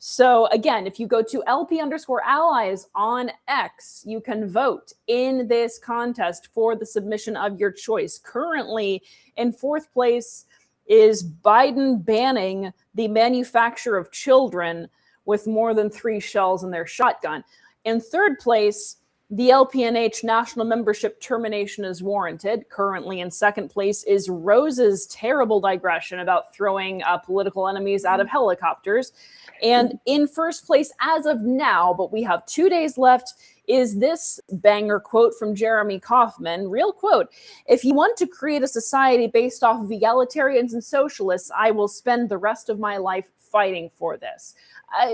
So again, if you go to LP_allies on X, you can vote in this contest for the submission of your choice. Currently in 4th place is Biden banning the manufacture of children with more than 3 shells in their shotgun. In 3rd place The LPNH national membership termination is warranted. Currently in second place is Rose's terrible digression about throwing political enemies out of helicopters. And in first place as of now, but we have 2 days left, is this banger quote from Jeremy Kauffman. Real quote: "If you want to create a society based off of egalitarians and socialists, I will spend the rest of my life fighting for this."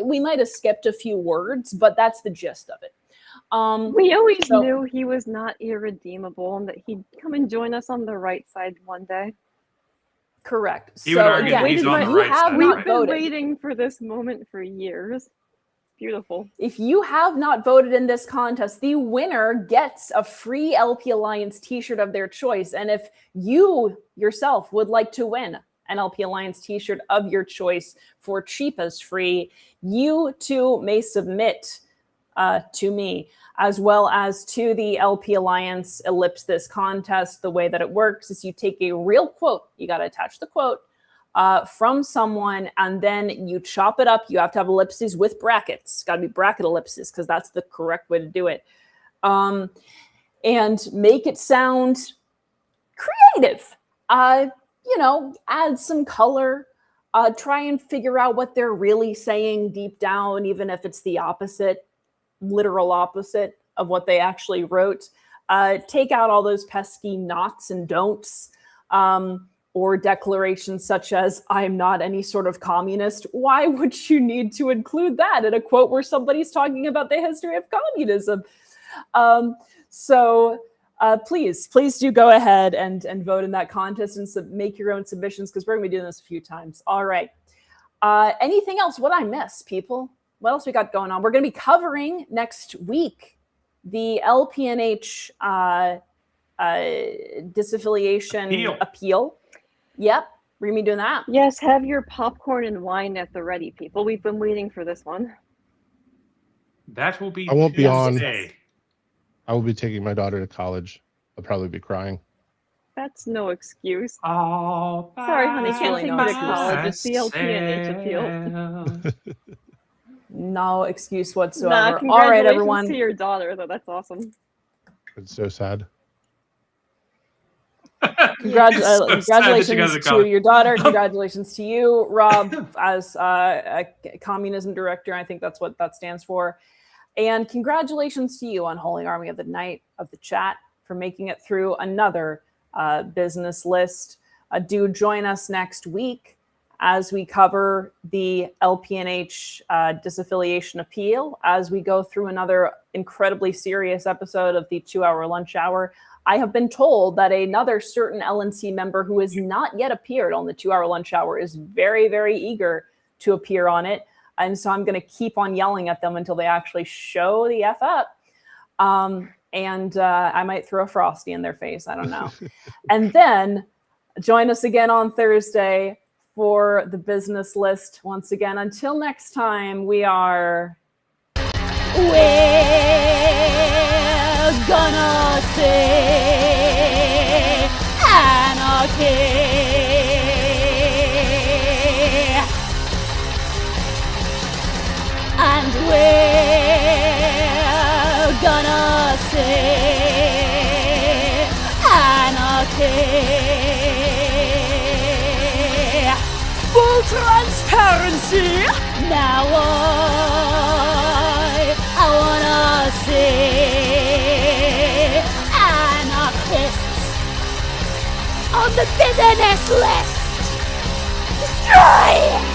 We might have skipped a few words, but that's the gist of it. We always knew he was not irredeemable and that he'd come and join us on the right side one day. Correct. He would argue that he's on the right side. We've been waiting for this moment for years. Beautiful. If you have not voted in this contest, the winner gets a free LP Alliance t-shirt of their choice. And if you yourself would like to win an LP Alliance t-shirt of your choice for cheap as free, you too may submit to me, as well as to the LP Alliance Ellipse This contest. The way that it works is you take a real quote, you got to attach the quote from someone, and then you chop it up. You have to have ellipses with brackets. Got to be bracket ellipses because that's the correct way to do it. And make it sound creative. You know, add some color. Try and figure out what they're really saying deep down, even if it's the opposite, literal opposite of what they actually wrote. Take out all those pesky nots and don'ts, or declarations such as, "I'm not any sort of communist." Why would you need to include that in a quote where somebody's talking about the history of communism? Please do go ahead and vote in that contest and make your own submissions, because we're going to be doing this a few times. All right. Anything else? What I miss, people? What else we got going on? We're going to be covering next week the LPNH disaffiliation appeal. Yep, we're going to be doing that. Yes, have your popcorn and wine at the ready, people. We've been waiting for this one. That will be. I won't be on. Today. I will be taking my daughter to college. I'll probably be crying. That's no excuse. Oh, sorry, honey, can't take you to college. It's the LPNH appeal. No excuse whatsoever. All right, everyone. To your daughter, though. That's awesome. It's so sad. Congratulations to your daughter. Congratulations to you, Rob, as a communism director. I think that's what that stands for. And congratulations to you, Unholy Army of the Night of the Chat, for making it through another business list. Do join us next week as we cover the LPNH disaffiliation appeal, as we go through another incredibly serious episode of the 2-hour lunch hour. I have been told that another certain LNC member who has not yet appeared on the 2-hour lunch hour is very, very eager to appear on it. And so I'm going to keep on yelling at them until they actually show the F up. And I might throw a Frosty in their face. I don't know. And then join us again on Thursday for the business list. Once again, until next time, we're gonna say anarchy. And we're gonna say anarchy. Full transparency. Now I wanna say anarchists on the business list. Destroy!